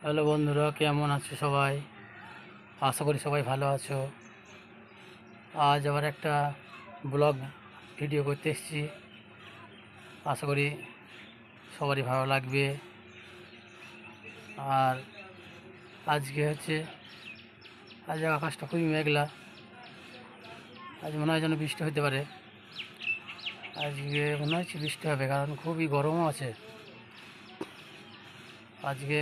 Hello বন্ধুরা, কেমন আছো সবাই? আশা করি সবাই ভালো আছো। আজ আবার একটা ব্লগ ভিডিও করতে এসেছি। আশা করি সবারই ভালো লাগবে। আর আজ আকাশটা খুবই মেঘলা। আজ মনে হয় যেন বৃষ্টি হতে পারে। আজকে মনে হচ্ছে বৃষ্টি হবে, কারণ খুবই গরমও আছে। আজকে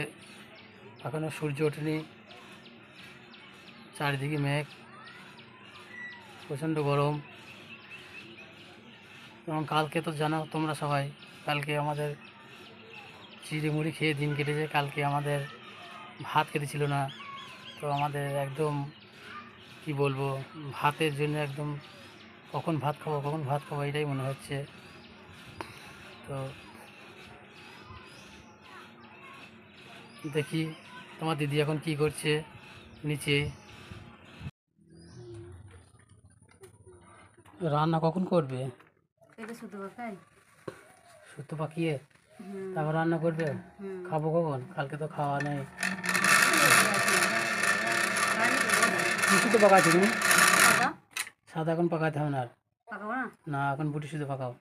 এখনও সূর্য ওঠেনি, চারিদিকে মেঘ, প্রচণ্ড গরম। এবং কালকে তো জানো তোমরা সবাই, কালকে আমাদের চিড়ে মুড়ি খেয়ে দিন কেটেছে। কালকে আমাদের ভাত খেতে ছিল না, তো আমাদের একদম কি বলবো, ভাতের জন্য একদম কখন ভাত খাবো এটাই মনে হচ্ছে। তো দেখি তোমার দিদি এখন কি করছে নিচে। রান্না কখন করবে? সুতো পাকিয়ে তারপর রান্না করবে? খাবো কখন? কালকে তো খাওয়া নেই। সুতো পাকাচ্ছি তুমি? সাদা এখন পাকাতে হবে না আর। না, এখন বুটি শুধু পাকাও।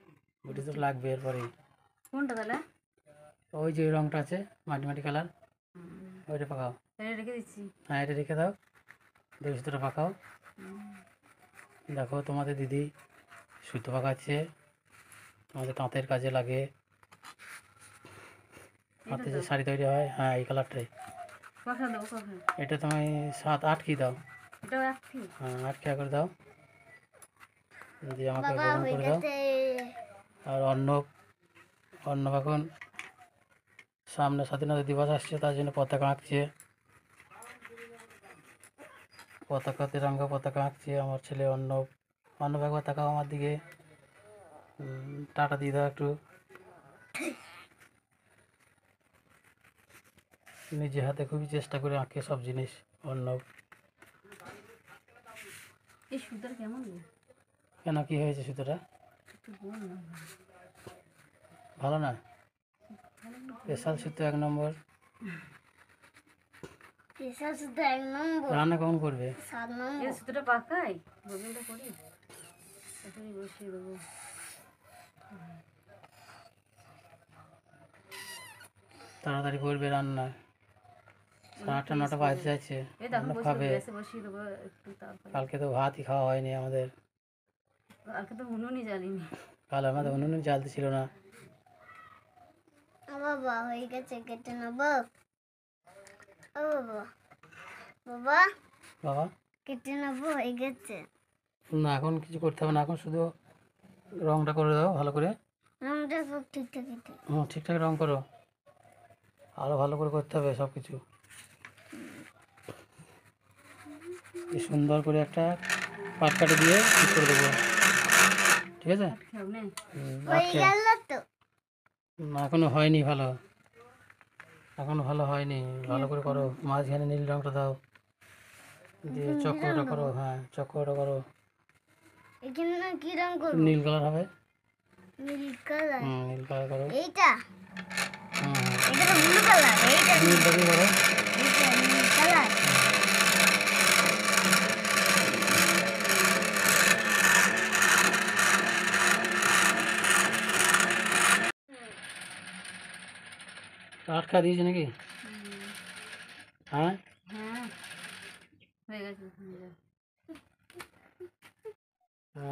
বুটি তো লাগবে এরপরে। কোনটা তাহলে? ওই যে রংটা আছে, মাটি মাটি কালার, ওইটা পাকাও। রেখে দিচ্ছি। হ্যাঁ, এটা রেখে দাও, দুই সুতোটা পাকাও। দেখো তোমাদের দিদি সুতো পাকাচ্ছে, আমাদের তাঁতের কাজে লাগে। হাতে যে শাড়ি তৈরি হয়, হ্যাঁ এই কালারটাই। এটা তুমি 7-8 কি দাও? হ্যাঁ, 8 খেয়া করে দাও, দিয়ে আমাকে গ্রহণ করে দাও। আর অর্ণব এখন সামনে স্বাধীনতা দিবস আসছে, তার জন্য পতাকা আঁকছে। তিরঙ্গা পতাকা আঁকছে আমার ছেলে অর্ণব একবার তাকাও আমার দিকে, টাটা দিয়ে দাও একটু। নিজে হাতে খুবই চেষ্টা করে আঁকে সব জিনিস অর্ণব। এই সুতোর কেমন? কেন, কি হয়েছে সুতোটা? ভালো না? স্পেশাল সুতো 1 নম্বর। রান্না কখন করবে? সুতোটা পাকাই ববিনটা করি, এখনই বসিয়ে দেবো। তাড়াতাড়ি করবে রান্না, 8টা-9টা বাজতে যাচ্ছে। খাবে, কালকে তো ভাতই খাওয়া হয়নি আমাদের। কালকে তো উনুনই জ্বালিনি। কাল আমাদের উনুনে জ্বালতে ছিল না। বাবা হয়ে গেছে, কেটে নেবো। ও বাবা, বাবা বাবা কেটে নেবো, হয়ে গেছে। না, এখন কিছু করতে হবে না, এখন শুধু রংটা করে দাও ভালো করে। রংটা সব ঠিকঠাক ঠিকঠাক রং করো, আরও ভালো করে করতে হবে সব কিছু। সুন্দর করে একটা পাটকাঠি দিয়ে ঠিক করে দেবো, ঠিক আছে? না, এখনো হয়নি ভালো, এখনো ভালো হয়নি। ভালো করে করো, মাঝখানে নীল রংটা দাও, দিয়ে চক্রটা করো। হ্যাঁ, চক্রটা করো। এখানে কি রং করব? নীল কালার হবে। নীল কালার? নীল কালার করো। এইটা? এটা তো ব্লু কালার। এইটা নীলটা দিয়ে করো। এইটা নীল কালার। আটকা দিয়েছে নাকি? হ্যাঁ, হ্যাঁ হয়ে গেছে।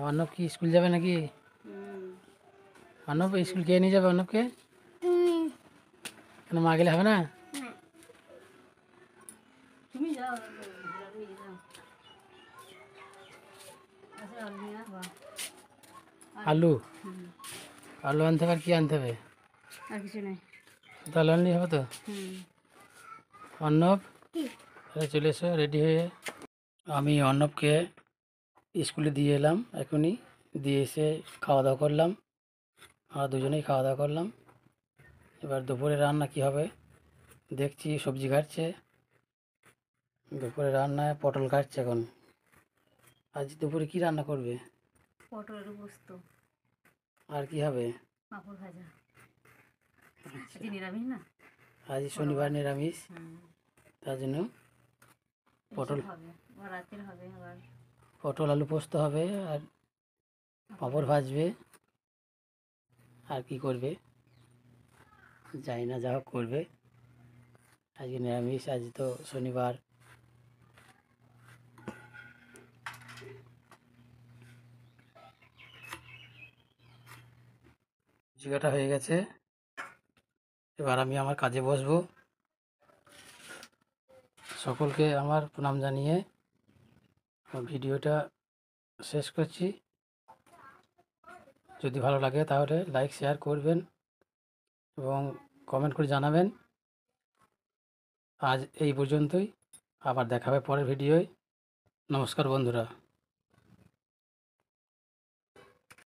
অর্ণব কি স্কুল যাবে নাকি? অর্ণব স্কুল কে নিয়ে যাবে অর্ণবকে? কেন, মা গেলে হবে না? তুমি যাও। আলু আলু আনতে হবে, আর কি আনতে হবে? আর কিছু নেই। তাহলে আনলেই হবে তো। অর্ণব, তাহলে চলে এসো রেডি হয়ে। আমি অর্ণবকে স্কুলে দিয়ে এলাম এখনই, দিয়ে এসে খাওয়া দাওয়া করলাম, আমরা দুজনেই খাওয়া দাওয়া করলাম। এবার দুপুরে রান্না কি হবে দেখছি। সবজি কাটছে, দুপুরে রান্নায় পটল কাটছে এখন। আজ দুপুরে কি রান্না করবে? পটলের পোস্ত। আর কি হবে? পাঁপড় ভাজা। আজকে নিরামিষ না? আজ শনিবার, নিরামিষ। তার জন্য পটল হবে আবার রাতের হবে আবার পটল আলু পোস্ত হবে, আর পাঁপড় ভাজবে, আর কি করবে জানি না, যা হোক করবে। আজকে নিরামিষ, আজ তো শনিবার। জিগাটা হয়ে গেছে, এবার আমি আমার কাজে বসবো। সকলকে আমার প্রণাম জানিয়ে ভিডিওটা শেষ করছি। যদি ভালো লাগে তাহলে লাইক শেয়ার করবেন এবং কমেন্ট করে জানাবেন। আজ এই পর্যন্তই, আবার দেখা হবে পরের ভিডিওয়। নমস্কার বন্ধুরা।